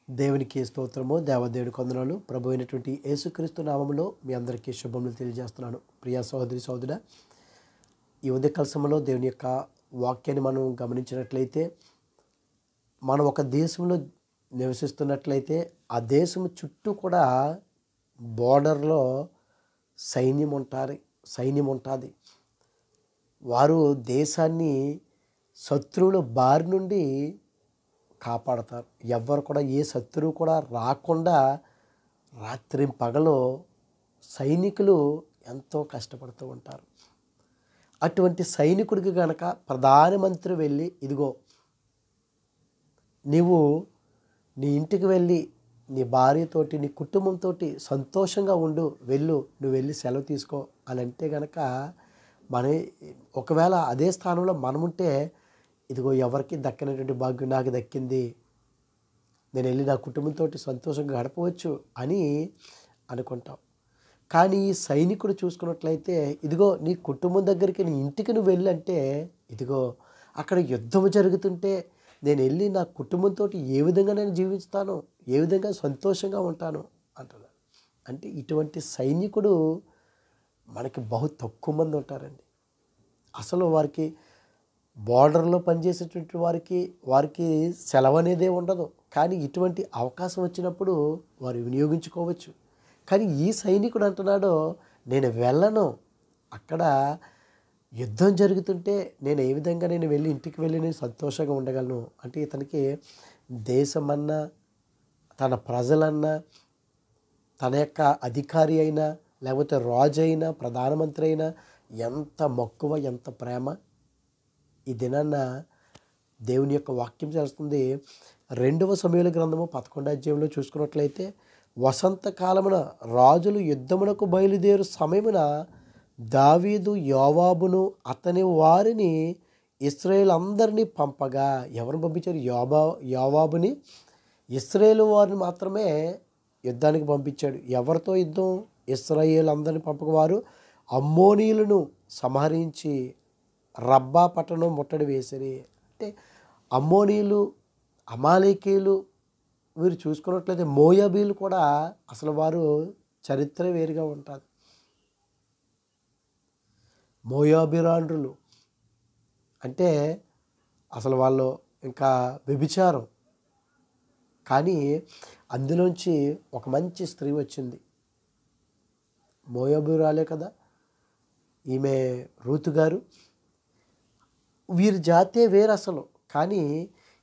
దేవునికి స్తోత్రము, దేవదేవుని కొందనాలు. ప్రభు అయినటువంటి యేసుక్రీస్తు నామములో మీ అందరికీ శుభములు తెలియజేస్తున్నాను. ప్రియా సహోదరి సహోదర, ఈ ఉదయకాల సమయంలో దేవుని యొక్క వాక్యాన్ని మనం గమనించినట్లయితే, మనం ఒక దేశంలో నివసిస్తున్నట్లయితే ఆ దేశం చుట్టూ కూడా బోర్డర్లో సైన్యం ఉంటుంది. వారు దేశాన్ని శత్రువుల బారి నుండి కాపాడతారు. ఎవ్వరు కూడా, ఏ శత్రువు కూడా రాకుండా రాత్రి పగలు సైనికులు ఎంతో కష్టపడుతూ ఉంటారు. అటువంటి సైనికుడికి గనక ప్రధానమంత్రి వెళ్ళి, ఇదిగో నీవు నీ ఇంటికి వెళ్ళి నీ భార్యతోటి నీ కుటుంబంతో సంతోషంగా ఉండు, నువ్వు వెళ్ళి సెలవు తీసుకో అని అంటే గనక, మన ఒకవేళ అదే స్థానంలో మనముంటే, ఇదిగో ఎవరికి దక్కనటువంటి భాగ్యం నాకు దక్కింది, నేను వెళ్ళి నా కుటుంబంతో సంతోషంగా గడపవచ్చు అని అనుకుంటాం. కానీ ఈ సైనికుడు చూసుకున్నట్లయితే, ఇదిగో నీ కుటుంబం దగ్గరికి, నీ ఇంటికి నువ్వు వెళ్ళంటే, ఇదిగో అక్కడ యుద్ధం జరుగుతుంటే నేను వెళ్ళి నా కుటుంబంతో ఏ విధంగా నేను జీవిస్తాను, ఏ విధంగా సంతోషంగా ఉంటాను అంటున్నాడు. అంటే ఇటువంటి సైనికుడు మనకి బహు తక్కువ మంది ఉంటారండి. అసలు వారికి బోర్డర్లో పనిచేసేటువంటి వారికి సెలవు అనేదే ఉండదు. కానీ ఇటువంటి అవకాశం వచ్చినప్పుడు వారు వినియోగించుకోవచ్చు. కానీ ఈ సైనికుడు అంటున్నాడు, నేను వెళ్ళను, అక్కడ యుద్ధం జరుగుతుంటే నేను ఏ విధంగా నేను వెళ్ళి ఇంటికి వెళ్ళి నేను సంతోషంగా ఉండగలను. అంటే ఇతనికి దేశమన్నా, తన ప్రజలన్నా, తన యొక్క అధికారి అయినా, లేకపోతే రాజు అయినా, ప్రధానమంత్రి అయినా ఎంత మక్కువ, ఎంత ప్రేమ. ఈ దినాన్న దేవుని యొక్క వాక్యం చేస్తుంది. 2వ సమూయేలు గ్రంథము 11వ అధ్యాయంలో చూసుకున్నట్లయితే, వసంతకాలమున రాజులు యుద్ధమునకు బయలుదేరు సమయమున దావీదు యోవాబును అతని వారిని ఇశ్రాయేలు అందరినీ పంపగా. ఎవరిని పంపించారు? యోవాబుని, ఇశ్రాయేలు వారిని మాత్రమే యుద్ధానికి పంపించాడు. ఎవరితో యుద్ధం? ఇశ్రాయేలు అందరిని పంపక వారు అమ్మోనీయులను సంహరించి రబ్బా పట్టణం ముట్టడి వేసిరి. అంటే అమ్మోనీయులు, అమాలేకీయులు వీరు చూసుకున్నట్లయితే మోయాబీలు కూడా అసలు వారు చరిత్ర వేరుగా ఉంటుంది. మోయాబిరాండ్రులు అంటే అసలు వాళ్ళు ఇంకా వ్యభిచారం. కానీ అందులోంచి ఒక మంచి స్త్రీ వచ్చింది. మోయాబిరాలే కదా ఈమె, రూతు గారు. వీరి జాతే వేరు అసలు. కానీ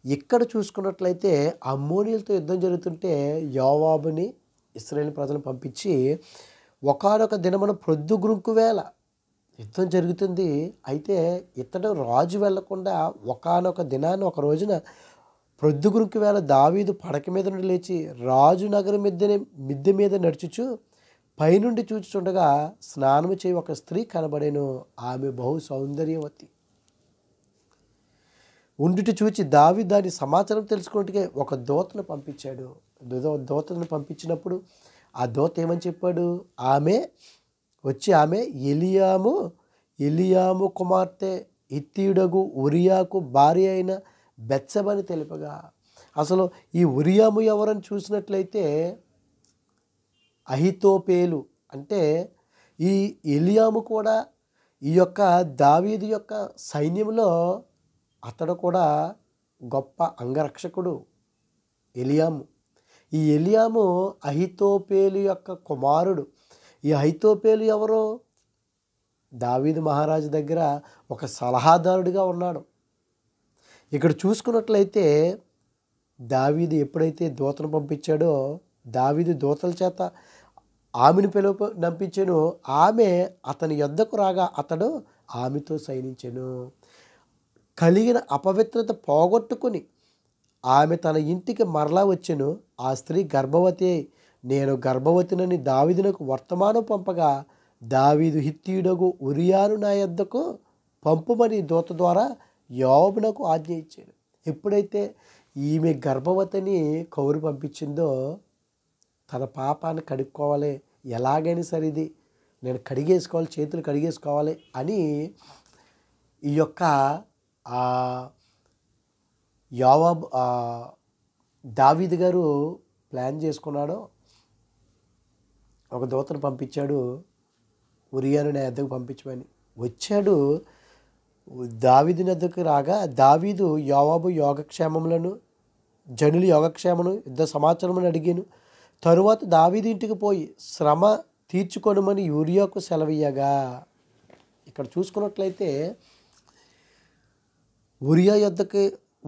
ఇక్కడ చూసుకున్నట్లయితే అమ్మోనీయులతో యుద్ధం జరుగుతుంటే యోవాబుని, ఇశ్రాయేలు ప్రజలను పంపించి ఒకానొక దినమున ప్రొద్దుగుంకు వేళ యుద్ధం జరుగుతుంది. అయితే ఇతడు రాజు వెళ్లకుండా ఒకానొక దినాన్ని, ఒక రోజున ప్రొద్దుగుంకు వేళ దావీదు పడక మీద నుండి లేచి రాజు నగరం మిద్దె మీద నడుచుచు పైనుండి చూచుచుండగా స్నానము చేయి ఒక స్త్రీ కనబడేను. ఆమె బహు సౌందర్యవతి ఉండుట చూచి దావీదు దాని సమాచారం తెలుసుకున్నట్టుగా ఒక దూతను పంపించాడు. దూతను పంపించినప్పుడు ఆ దూత ఏమని చెప్పాడు? ఆమె ఎలియాము కుమార్తె హిత్తీయుడగు ఉరియాకు భార్య అయిన బెత్షెబని తెలుపగా. అసలు ఈ ఉరియాము ఎవరని చూసినట్లయితే అహితోపేలు. అంటే ఈ ఎలియాము కూడా ఈ యొక్క దావీదు యొక్క సైన్యంలో అతడు కూడా గొప్ప అంగరక్షకుడు ఎలియాము. ఈ ఎలియాము అహితోపేలు యొక్క కుమారుడు. ఈ అహితోపేలు ఎవరు? దావీదు మహారాజు దగ్గర ఒక సలహాదారుడిగా ఉన్నాడు. ఇక్కడ చూసుకున్నట్లయితే దావీదు ఎప్పుడైతే దూతను పంపించాడో, దావీదు దూతల చేత ఆమెను నంపించెను. ఆమె అతని యొద్దకు రాగా అతడు ఆమెతో శయనించెను. కలిగిన అపవిత్రత పోగొట్టుకుని ఆమె తన ఇంటికి మరలా వచ్చెను. ఆ స్త్రీ గర్భవతి. నేను గర్భవతినని దావీదునకు వర్తమానం పంపగా దావీదు హిత్తీయుడగు ఉరియాను నా యొద్దకు పంపుమని దూత ద్వారా యోవాబునకు ఆజ్ఞ ఇచ్చాడు. ఎప్పుడైతే ఈమె గర్భవతిని కౌరు పంపించిందో, తన పాపాన్ని కడుక్కోవాలి, ఎలాగైనా సరే ఇది నేను కడిగేసుకోవాలి, చేతులు కడిగేసుకోవాలి అని ఈ యొక్క యోవాబు దావీదు గారు ప్లాన్ చేసుకున్నాడో ఒక దూతను పంపించాడు, ఉరియాను నా యొద్దకు పంపించమని. వచ్చాడు. దావీదు యొద్దకు రాగా దావీదు యోవాబు యోగక్షేమములను, జనులు యోగక్షేమను, యుద్ధ సమాచారమును అడిగాను. తరువాత దావీదు ఇంటికి పోయి శ్రమ తీర్చుకొనమని యూరియాకు సెలవీయగా. ఇక్కడ చూసుకున్నట్లయితే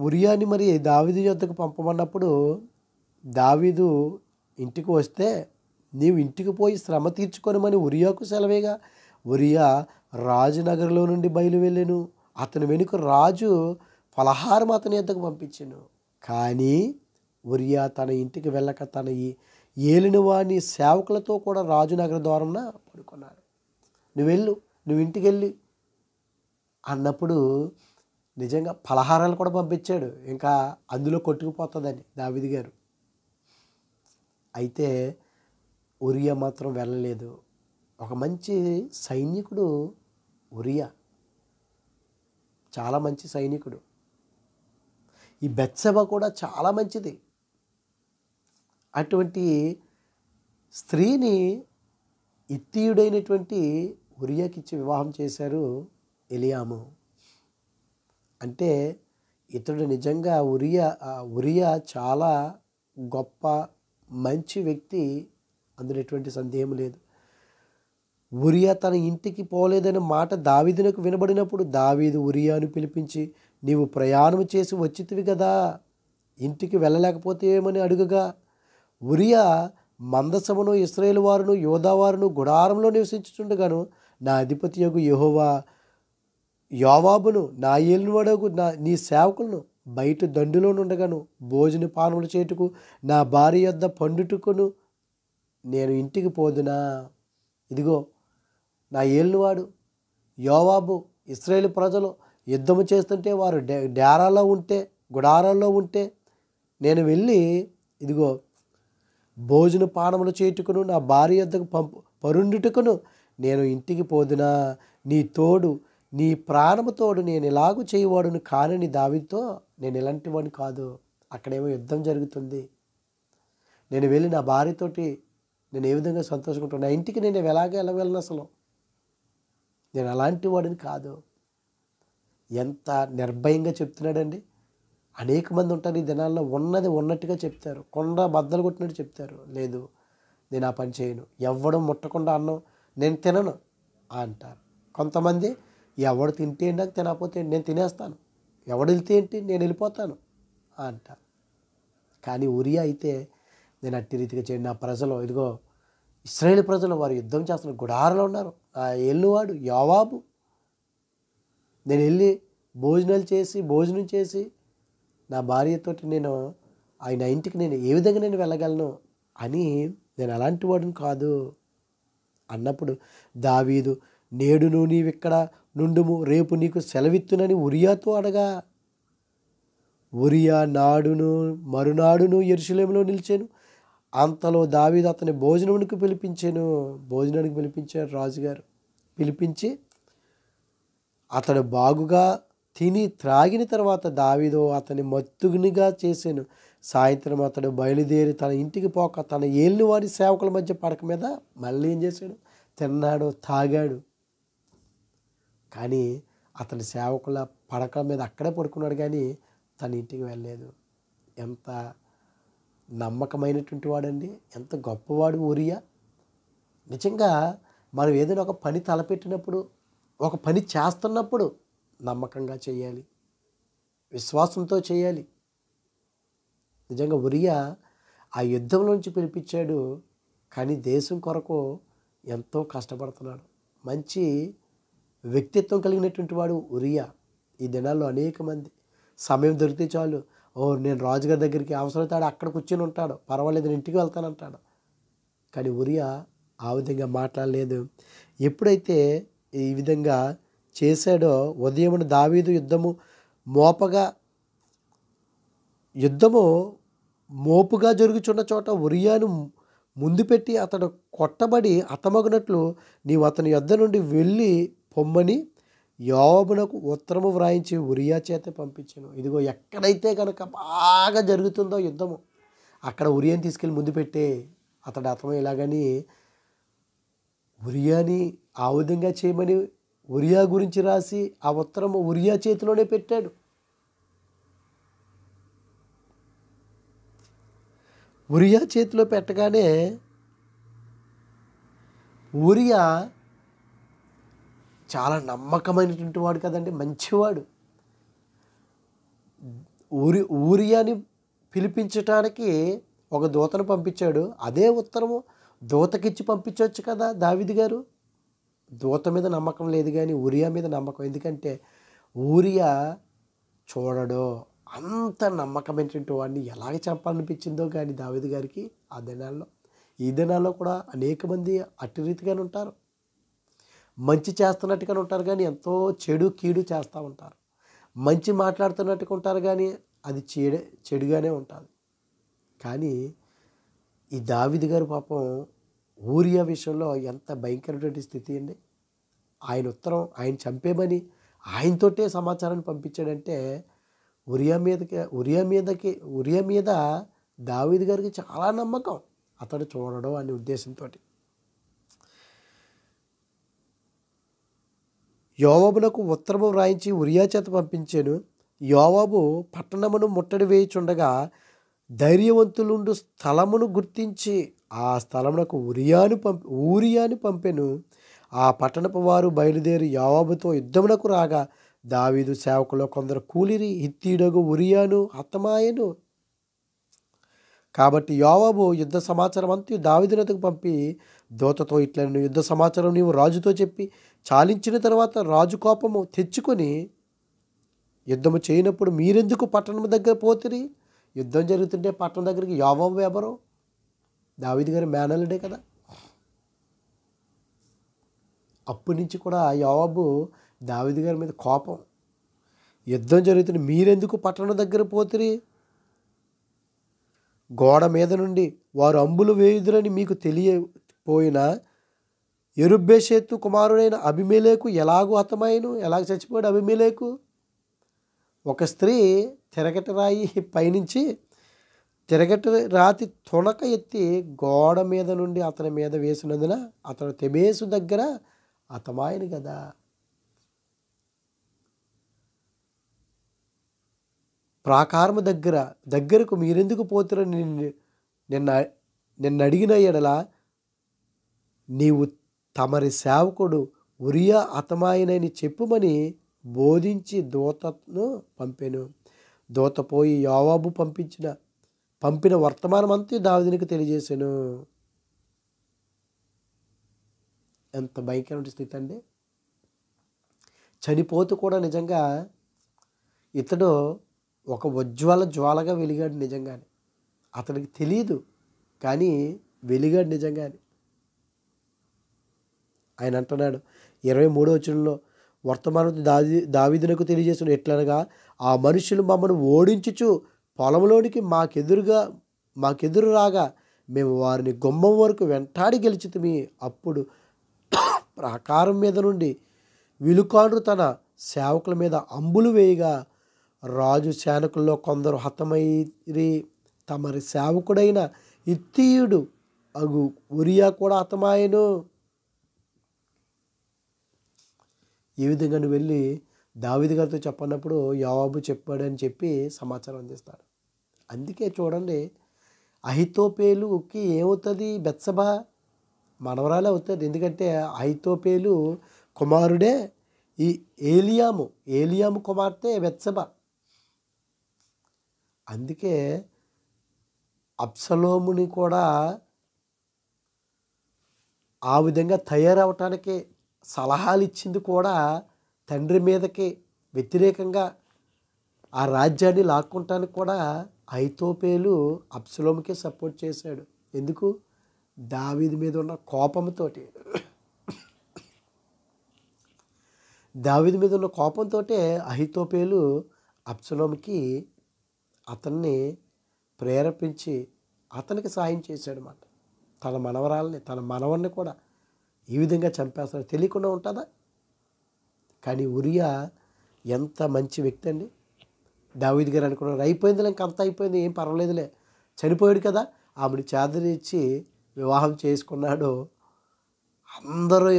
ఉరియాని మరి దావీదు యొద్దకు పంపమన్నప్పుడు దావీదు ఇంటికి వస్తే నీవు ఇంటికి పోయి శ్రమ తీర్చుకొనమని ఉరియాకు సెలవేగా. ఉరియా రాజునగర్లో నుండి బయలువెళ్ళెను. అతని వెనుక రాజు ఫలహారం అతని యొద్దకు పంపించెను. కానీ ఉరియా తన ఇంటికి వెళ్ళక తన ఏలిన వాని సేవకులతో కూడా రాజునగర ద్వారంన పడుకున్నాడు. నువ్వు ఇంటికి వెళ్ళి అన్నప్పుడు నిజంగా ఫలహారాలు కూడా పంపించాడు, ఇంకా అందులో కొట్టుకుపోతుందని దావీదు గారు. అయితే ఉరియా మాత్రం వెళ్ళలేదు. ఒక మంచి సైనికుడు ఉరియా, చాలా మంచి సైనికుడు. ఈ బెత్షెబ కూడా చాలా మంచిది. అటువంటి స్త్రీని ఇత్తీయుడైనటువంటి ఉరియాకిచ్చి వివాహం చేశారు ఎలియాము. అంటే ఇతడు నిజంగా ఉరియా చాలా గొప్ప మంచి వ్యక్తి, అందులో ఎటువంటి సందేహం లేదు. ఉరియా తన ఇంటికి పోలేదనే మాట దావీదునకు వినబడినప్పుడు దావీదు ఉరియాను పిలిపించి, నీవు ప్రయాణం చేసి వచ్చితివి కదా, ఇంటికి వెళ్ళలేకపోతే ఏమని అడుగగా, ఉరియా మందసమును ఇశ్రాయేలు వారును యోధావారును గుడారంలో నివసించుచుండగాను నా అధిపతియగు యెహోవా యోవాబును నా ఏలినవాడగు నీ సేవకులను బయట దండులో నుండగాను భోజన పానములు చేటుకు నా భార్య యొద్ద పండుటకును నేను ఇంటికి పోదునా. ఇదిగో నా ఏలినవాడు యోవాబు ఇశ్రాయేలు ప్రజలు యుద్ధము చేస్తుంటే వారు డేరాల్లో ఉంటే, గుడారాల్లో ఉంటే నేను వెళ్ళి ఇదిగో భోజన పానములు చేటుకును నా భార్య యొద్దకు పరుండుటకును నేను ఇంటికి పోదునా. నీ తోడు, నీ ప్రాణము తోడు నేను ఇలాగూ చేయవాడును కానని దావీదుతో, నేను ఇలాంటి వాడిని కాదు, అక్కడేమో యుద్ధం జరుగుతుంది, నేను వెళ్ళి నా భార్యతోటి నేను ఏ విధంగా సంతోషంగా నా ఇంటికి నేను వెళ్ళను, అసలు నేను అలాంటి వాడిని కాదు. ఎంత నిర్భయంగా చెప్తున్నాడండి. అనేక మంది ఉంటారు ఈ దినాల్లో, ఉన్నది ఉన్నట్టుగా చెప్తారు, కొండ బద్దలు కొట్టినట్టు చెప్తారు. లేదు, నేను ఆ పని చేయను, ఎవ్వడం ముట్టకుండా అన్నం నేను తినను అంటారు. కొంతమంది ఎవడు తింటే ఏంటి, నాకు తినకపోతే నేను తినేస్తాను, ఎవడు వెళ్తే ఏంటి నేను వెళ్ళిపోతాను అంటారు. కానీ ఉరియా అయితే నేను అట్టి రీతిగా చేయను. నా ప్రజలు ఇదిగో ఇశ్రాయేలు ప్రజలు వారు యుద్ధం చేస్తున్నారు, గుడారంలో ఉన్నారు, ఆ ఏలినవాడు యోవాబు, నేను వెళ్ళి భోజనం చేసి నా భార్యతోటి నేను ఆయన ఇంటికి నేను ఏ విధంగా నేను వెళ్ళగలను అని, నేను అలాంటి వాడిని కాదు అన్నప్పుడు దావీదు, నేడును నీవిక్కడ నుండుము, రేపు నీకు సెలవిత్తునని ఉరియాతో అనగా, ఉరియా నాడును మరునాడును యెరూషలేములో నిలిచాను. అంతలో దావీదు అతని భోజనానికి పిలిపించారు రాజుగారు. పిలిపించి అతడు బాగుగా తిని త్రాగిన తర్వాత దావీదు అతని మత్తునిగా చేశాను. సాయంత్రం అతడు బయలుదేరి తన ఇంటికి పోక తన ఏలిన వారి సేవకుల మధ్య పడక మీద మళ్ళీ ఏం చేశాడు, తిన్నాడు, తాగాడు. కానీ అతని సేవకుల పడక మీద అక్కడే పడుకున్నాడు, కానీ తన ఇంటికి వెళ్ళలేదు. ఎంత నమ్మకమైనటువంటి వాడండి, ఎంత గొప్పవాడు ఉరియా. నిజంగా మనం ఏదైనా ఒక పని తలపెట్టినప్పుడు, ఒక పని చేస్తున్నప్పుడు నమ్మకంగా చేయాలి, విశ్వాసంతో చేయాలి. నిజంగా ఉరియా ఆ యుద్ధంలోంచి పిలిపించాడు, కానీ దేశం కొరకు ఎంతో కష్టపడుతున్నాడు. మంచి వ్యక్తిత్వం కలిగినటువంటి వాడు ఉరియా. ఈ దినాల్లో అనేక మంది సమయం దొరికితే చాలు, నేను రాజుగారి దగ్గరికి అవసరతాడు అక్కడ కూర్చొని ఉంటాడు, పర్వాలేదు నేను ఇంటికి వెళ్తానంటాడు. కానీ ఉరియా ఆ విధంగా మాట్లాడలేదు. ఎప్పుడైతే ఈ విధంగా చేశాడో, ఉదయమున దావీదు యుద్ధము మోపుగా జరుగుచున్న చోట ఉరియాను ముందు పెట్టి అతడు కొట్టబడి హతమగునట్లు నీవు అతని యొద్ద నుండి వెళ్ళి పొమ్మని యోవాబునకు ఉత్తరము వ్రాయించి ఉరియా చేత పంపించాను. ఇదిగో ఎక్కడైతే కనుక బాగా జరుగుతుందో యుద్ధము, అక్కడ ఉరియాని తీసుకెళ్ళి ముందు పెట్టే అతడు అర్థమయ్యేలాగని ఉరియాని ఆ విధంగా చేయమని ఉరియా గురించి రాసి ఆ ఉత్తరము ఉరియా చేతిలోనే పెట్టాడు. ఉరియా చేతిలో పెట్టగానే ఉరియా చాలా నమ్మకమైనటువంటి వాడు కదండి, మంచివాడు. ఊరియాని పిలిపించటానికి ఒక దూతను పంపించాడు. అదే ఉత్తరము దూతకిచ్చి పంపించవచ్చు కదా దావీదు గారు. దూత మీద నమ్మకం లేదు కానీ ఊరియా మీద నమ్మకం. ఎందుకంటే ఊరియా చూడడో అంత నమ్మకమైనటువంటి వాడిని ఎలాగ చంపాలనిపించిందో కానీ దావీదు గారికి ఆ దినాల్లో. ఈ దినాల్లో కూడా అనేక మంది అట్టి రీతిగానే ఉంటారు. మంచి చేస్తున్నట్టుగానే ఉంటారు కానీ ఎంతో కీడు చేస్తూ ఉంటారు. మంచి మాట్లాడుతున్నట్టుగా ఉంటారు కానీ అది చెడుగానే ఉంటుంది. కానీ ఈ దావీదు గారు పాపం ఊరియా విషయంలో ఎంత భయంకరమైన స్థితి అండి. ఆయన ఉత్తరం ఆయన చంపేమని ఆయనతోటే సమాచారాన్ని పంపించాడంటే ఉరియా మీద దావీదు గారికి చాలా నమ్మకం, అతడు చూడడం అనే ఉద్దేశంతో. యోవాబునకు ఉత్తరము వ్రాయించి ఉరియా చేత పంపించాను. యోవాబు పట్టణమును ముట్టడి వేయుచుండగా ధైర్యవంతులుండు స్థలమును గుర్తించి ఆ స్థలమునకు ఊరియాని పంపెను. ఆ పట్టణపు వారు బయలుదేరి యోవాబుతో యుద్ధమునకు రాగా దావీదు సేవకులో కొందరు కూలిరి, హిత్తీయుడగు ఉరియాను హతమాయెను. కాబట్టి యోవాబు యుద్ధ సమాచారం అంతా దావీదునకు పంపి దూతతో ఇట్లను యుద్ధ సమాచారం నీవు రాజుతో చెప్పి చాలించిన తర్వాత రాజు కోపము తెచ్చుకొని యుద్ధము చేయనప్పుడు మీరెందుకు పట్టణం దగ్గర పోతిరి? యుద్ధం జరుగుతుంటే పట్టణం దగ్గరికి యోవాబు ఎవరు? దావీదు గారి మేనల్లుడే కదా. అప్పటి నుంచి కూడా యోవాబు దావీదు గారి మీద కోపం. యుద్ధం జరుగుతుంది, మీరెందుకు పట్టణం దగ్గర పోతిరి? గోడ మీద నుండి వారు అంబులు వేయుదురని మీకు తెలియపోయినా యెరుబ్బెషెతు కుమారుడైన అబీమెలెకు ఎలాగూ హతమాయెను? ఎలాగ చచ్చిపోయాడు అబీమెలెకు? ఒక స్త్రీ తిరగటి రాయి పైనుంచి తిరగటి రాతి తునక ఎత్తి గోడ మీద నుండి అతని మీద వేసినందున అతడు తెబేసు దగ్గర హతమాయెను కదా. ప్రాకారము దగ్గరకు మీరెందుకు పోతురని నిన్ను అడిగిన ఎడల నీవు తమరి సేవకుడు ఉరియా హతమాయెనని చెప్పుమని బోధించి దూతను పంపెను. దూత పోయి యోవాబు పంపిన వర్తమానం అంతా దావీదునికి తెలియజేశాను. ఎంత భయంకరమైన స్థితి అండి. చనిపోతూ కూడా నిజంగా ఇతడు ఒక ఉజ్వల జ్వాలగా వెలిగాడు నిజంగానే. అతనికి తెలియదు కానీ వెలిగాడు నిజంగానే. ఆయన అంటున్నాడు 23వ వచనంలో, వర్తమానం దావీదునకు తెలియజేసిన ఎట్లనగా ఆ మనుషులు మమ్మను ఓడించుచు పొలంలోనికి మాకెదురు రాగా మేము వారిని గుమ్మం వరకు వెంటాడి గెలిచితిమి. అప్పుడు ప్రాకారం మీద నుండి విలుకాండ్రు తన సేవకుల మీద అంబులు వేయగా రాజు సేనకుల్లో కొందరు హతమైరి. తమరి సేవకుడైన హిత్తీయుడు అగు ఉరియా కూడా హతమాయెను. ఈ విధంగా నువ్వు వెళ్ళి దావీదు గారితో చెప్పన్నప్పుడు యోవాబు చెప్పాడని చెప్పి సమాచారం అందిస్తాడు. అందుకే చూడండి, అహితోపేలుకి ఏమవుతుంది? బెత్షెబా మనవరాలే అవుతుంది. ఎందుకంటే అహితోపేలు కుమారుడే ఈ ఏలియాము కుమార్తె బెత్షెబా. అందుకే అబ్షలోముని కూడా ఆ విధంగా తయారవటానికి సలహాలు ఇచ్చింది కూడా తండ్రి మీదకి వ్యతిరేకంగా ఆ రాజ్యాన్ని లాక్కుంటానికి కూడా అహితోపేలు అబ్షలోముకే సపోర్ట్ చేశాడు. ఎందుకు? దావీదు మీద ఉన్న కోపంతోటి. దావీదు మీద ఉన్న కోపంతో అహితోపేలు అబ్షలోముకి అతన్ని ప్రేరేపించి అతనికి సాయం చేశాడు అన్నమాట. తన మనవడిని కూడా ఈ విధంగా చంపేస్తాడు. తెలియకుండా ఉంటుందా? కానీ ఉరియా ఎంత మంచి వ్యక్తి అండి. దావీదు గారు అనుకున్నారు అయిపోయిందిలే, ఇంకంతా అయిపోయింది, ఏం పర్వాలేదులే, చనిపోయాడు కదా, ఆమెను చేదరించి వివాహం చేసుకున్నాడు. అందరూ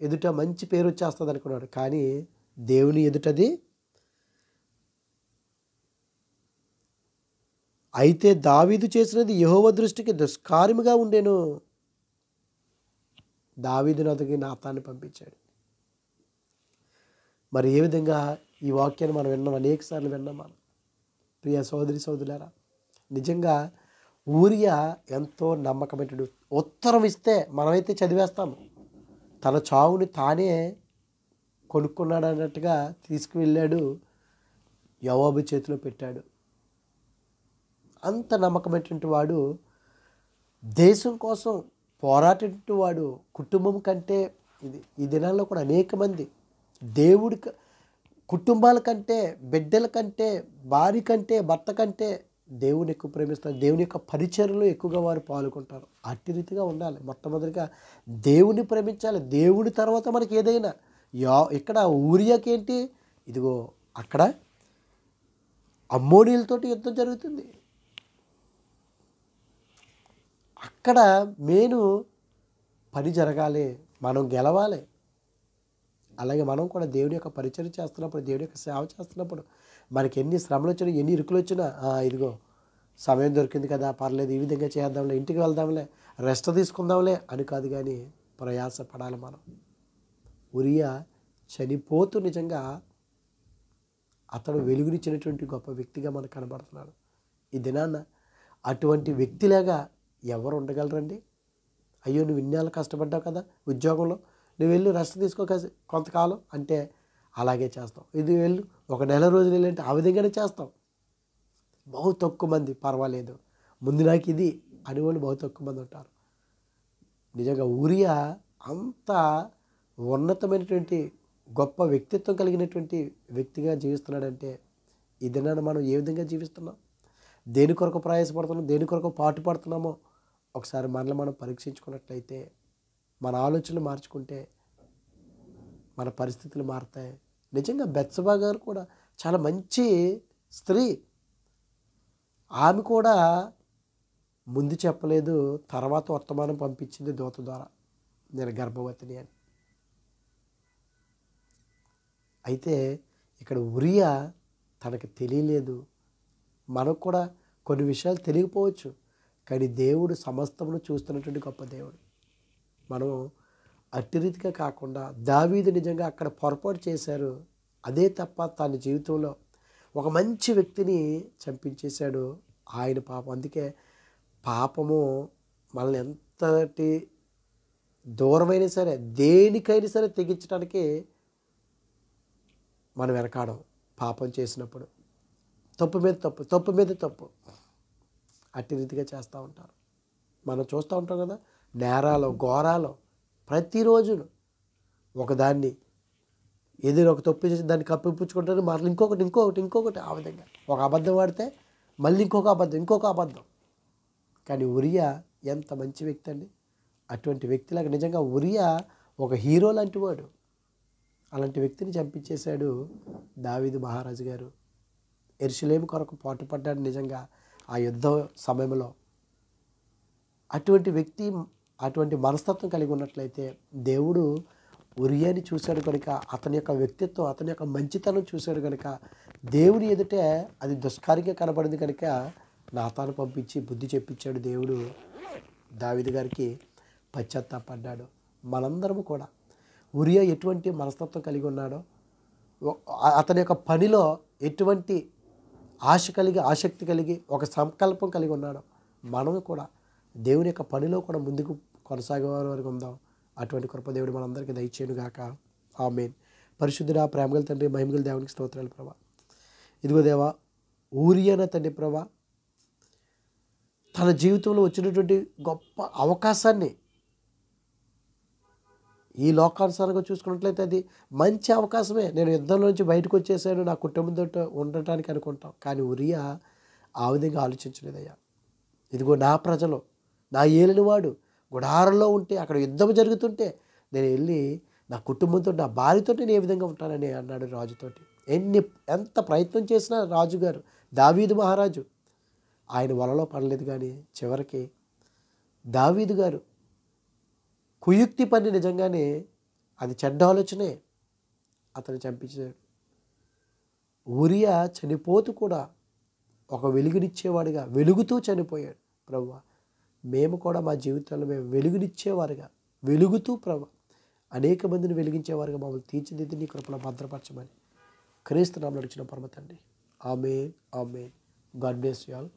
ఎదుట మంచి పేరు వచ్చేస్తుంది అనుకున్నాడు. కానీ దేవుని ఎదుటది అయితే దావీదు చేసినది యెహోవా దృష్టికి దుష్కార్యముగా ఉండెను. దావీదు నొద్దకి నాతాన్ని పంపించాడు. మరి ఏ విధంగా ఈ వాక్యాన్ని మనం విన్నాం, అనేక సార్లు విన్నాం మనం. ప్రియ సోదరి సోదరులారా, నిజంగా ఊరియా ఎంతో నమ్మకమైనడు. ఉత్తరం ఇస్తే మనమైతే చదివేస్తాము. తన చావుని తానే కొనుక్కున్నాడు అన్నట్టుగా తీసుకువెళ్ళాడు, యోవాబు చేతిలో పెట్టాడు. అంత నమ్మకమైనటువంటి వాడు, దేశం కోసం పోరాటేటువంటి వాడు. కుటుంబం కంటే ఈ దినాల్లో కూడా అనేక మంది దేవుడి కుటుంబాల కంటే, బిడ్డల కంటే, భార్య కంటే, భర్త కంటే దేవుని ఎక్కువ ప్రేమిస్తారు. దేవుని యొక్క పరిచర్యలో ఎక్కువగా వారు పాల్గొంటారు. అట్టి రీతిగా ఉండాలి. మొట్టమొదటిగా దేవుని ప్రేమించాలి. దేవుడి తర్వాత మనకి ఏదైనా. ఇక్కడ ఊరియాకి ఏంటి, ఇదిగో అక్కడ అమ్మోనీలతోటి యుద్ధం జరుగుతుంది. అక్కడ మేను పని జరగాలి, మనం గెలవాలి. అలాగే మనం కూడా దేవుని యొక్క పరిచర్య చేస్తున్నప్పుడు, దేవుని యొక్క సేవ చేస్తున్నప్పుడు మనకి ఎన్ని శ్రమలు వచ్చినా, ఎన్ని ఇరుకులు వచ్చినా, ఇదిగో సమయం దొరికింది కదా, పర్లేదు, ఈ విధంగా చేద్దాంలే, ఇంటికి వెళ్దాంలే, రెస్ట్ తీసుకుందాంలే అని కాదు, కానీ ప్రయాస పడాలి మనం. ఉరియా చనిపోతూ నిజంగా అతడు వెలుగునిచ్చినటువంటి గొప్ప వ్యక్తిగా మనకు కనబడుతున్నాడు. ఈ దినాన్న అటువంటి వ్యక్తిలాగా ఎవరు ఉండగలరండి? అయ్యో, నువ్వు ఇన్నేళ్ళు కష్టపడ్డావు కదా ఉద్యోగంలో, నువ్వు వెళ్ళు రెస్ట్ తీసుకో కొంతకాలం అంటే అలాగే చేస్తాం. ఇది వెళ్ళు ఒక నెల రోజులు వెళ్ళంటే ఆ విధంగానే చేస్తాం. బహు తక్కువ మంది పర్వాలేదు, ముందు నాకు ఇది అని వాళ్ళు బహు తక్కువ మంది ఉంటారు. నిజంగా ఊరియా అంత ఉన్నతమైనటువంటి గొప్ప వ్యక్తిత్వం కలిగినటువంటి వ్యక్తిగా జీవిస్తున్నాడంటే, ఈ దినాన్ని మనం ఏ విధంగా జీవిస్తున్నాం, దేని కొరకు ప్రయాసపడుతున్నాం, దేని కొరకు పాటు పడుతున్నామో ఒకసారి మనల్ని మనం పరీక్షించుకున్నట్లయితే, మన ఆలోచనలు మార్చుకుంటే మన పరిస్థితులు మారుతాయి. నిజంగా బెత్షెబా గారు కూడా చాలా మంచి స్త్రీ. ఆమె కూడా ముందు చెప్పలేదు, తర్వాత వర్తమానం పంపించింది దూత ద్వారా, నేను గర్భవతిని అని. అయితే ఇక్కడ ఉరియా తనకు తెలియలేదు. మనకు కూడా కొన్ని విషయాలు తెలియకపోవచ్చు, కానీ దేవుడు సమస్తమును చూస్తున్నటువంటి గొప్ప దేవుడు. మనం అట్టి రీతిగా కాకుండా, దావీదు నిజంగా అక్కడ పొరపాటు చేశారు, అదే తప్ప తన జీవితంలో ఒక మంచి వ్యక్తిని చంపించేశాడు ఆయన పాపం. అందుకే పాపము మనల్ని ఎంతటి దూరమైనా సరే, దేనికైనా సరే తెగించడానికి మనం వెనకాడం. పాపం చేసినప్పుడు తప్పు మీద తప్పు, తప్పు మీద తప్పు, అట్టి రీతిగా చేస్తూ ఉంటారు. మనం చూస్తూ ఉంటాం కదా, నేరాలు ఘోరాలు ప్రతిరోజు ఒకదాన్ని ఏదైనా ఒక తప్పు చేసి దాన్ని కప్పిపుచ్చుకుంటారు, మరలా ఇంకొకటి ఆ విధంగా ఒక అబద్ధం వాడితే మళ్ళీ ఇంకొక అబద్ధం. కానీ ఉరియా ఎంత మంచి వ్యక్తి అండి. అటువంటి వ్యక్తిలాగా నిజంగా ఉరియా ఒక హీరో లాంటి వాడు. అలాంటి వ్యక్తిని చంపించేశాడు దావీదు మహారాజు గారు. యెరూషలేము కొరకు పాటుపడ్డాడు నిజంగా ఆ యుద్ధ సమయంలో. అటువంటి వ్యక్తి, అటువంటి మనస్తత్వం కలిగి ఉన్నట్లయితే దేవుడు ఉరియాని చూశాడు కనుక, అతని యొక్క వ్యక్తిత్వం, అతని యొక్క మంచితనం చూశాడు కనుక, దేవుని ఎదుటే అది దుష్కార్యంగా కనబడింది కనుక నాతాను పంపించి బుద్ధి చెప్పించాడు దేవుడు. దావీదు గారికి పశ్చాత్తాపడ్డాడు. మనందరము కూడా ఉరియా ఎటువంటి మనస్తత్వం కలిగి ఉన్నాడో, అతని యొక్క పనిలో ఎటువంటి ఆసక్తి కలిగి ఒక సంకల్పం కలిగి ఉన్నాడో, మనము కూడా దేవుని యొక్క పనిలో కూడా ముందుకు కొనసాగే వరకు ఉందాం. అటువంటి కృప దేవుడు మనందరికీ దయచేయును గాక. ఆమేన్. పరిశుద్ధుడా, ప్రేమగల తండ్రి, మహిమగల దేవునికి స్తోత్రాలు ప్రభా. ఇదిగో దేవా, ఊరియానా తండ్రి ప్రభా, తన జీవితంలో వచ్చినటువంటి గొప్ప అవకాశాన్ని ఈ లోకానుసారంగా చూసుకున్నట్లయితే అది మంచి అవకాశమే. నేను యుద్ధంలో నుంచి బయటకు వచ్చేసాను, నా కుటుంబంతో ఉండటానికి అనుకుంటాం. కానీ ఉరియా ఆ విధంగా ఆలోచించలేదయ్యా. ఇదిగో నా ప్రజలు, నా ఏలినవాడు గుడారంలో ఉంటే, అక్కడ యుద్ధం జరుగుతుంటే నేను వెళ్ళి నా కుటుంబంతో, నా భార్యతో నేను ఏ విధంగా ఉంటానని అన్నాడు రాజుతోటి. ఎంత ప్రయత్నం చేసినా రాజుగారు, దావీదు మహారాజు ఆయన వలలో పడలేదు. కానీ చివరికి దావీదు గారు కుయుక్తి పని నిజంగానే అది చెడ్డ ఆలోచనే, అతను చంపించాడు. ఊరియా చనిపోతూ కూడా ఒక వెలుగునిచ్చేవాడిగా వెలుగుతూ చనిపోయాడు. ప్రభువా, మేము కూడా మా జీవితంలో మేము వెలుగునిచ్చేవారుగా వెలుగుతూ అనేక మందిని వెలిగించేవారుగా మమ్మల్ని తీర్చిదిద్ది నీ కృపలో భద్రపరచమని క్రీస్తు నామములో అడుగుచున్నాం పరమ తండ్రి. ఆమేన్, ఆమేన్. God bless you all.